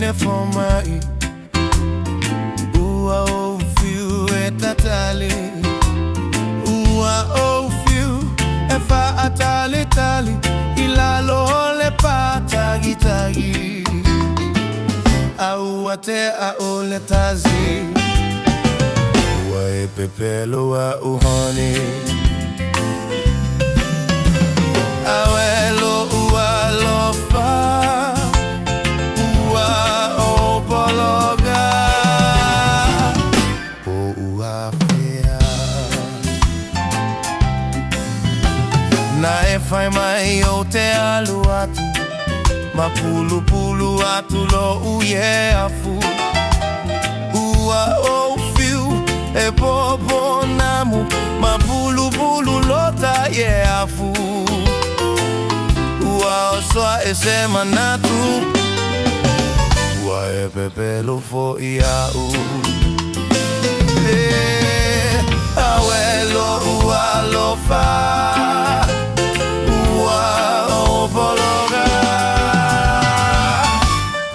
Teine Foma'i Ua o fiu e tatali Ua o fiu e whaatali tali I lalo le patagi tagi Aua te a o le tazi Ua e pepelo a uhani Awelo ua lofa Ua o pologa O ua fea Na e whai mai o te alu atu Ma pulu pulu atu lo uye afu Ua o fiu e popo namu Ma pulu pulu lota ye afu Ua o soa e se manatu Ua e pepelo fo I au Awelo ua lofa Ua o pologa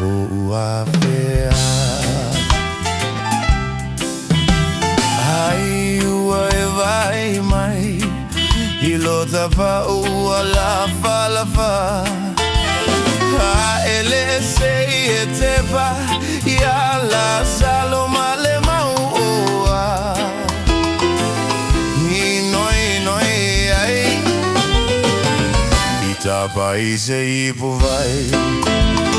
Ua fea Ai ua e vai mai I lota pa ua lafa A ele sei e te pa Ia la salo male maua I noi ai I tapa I se I pu vai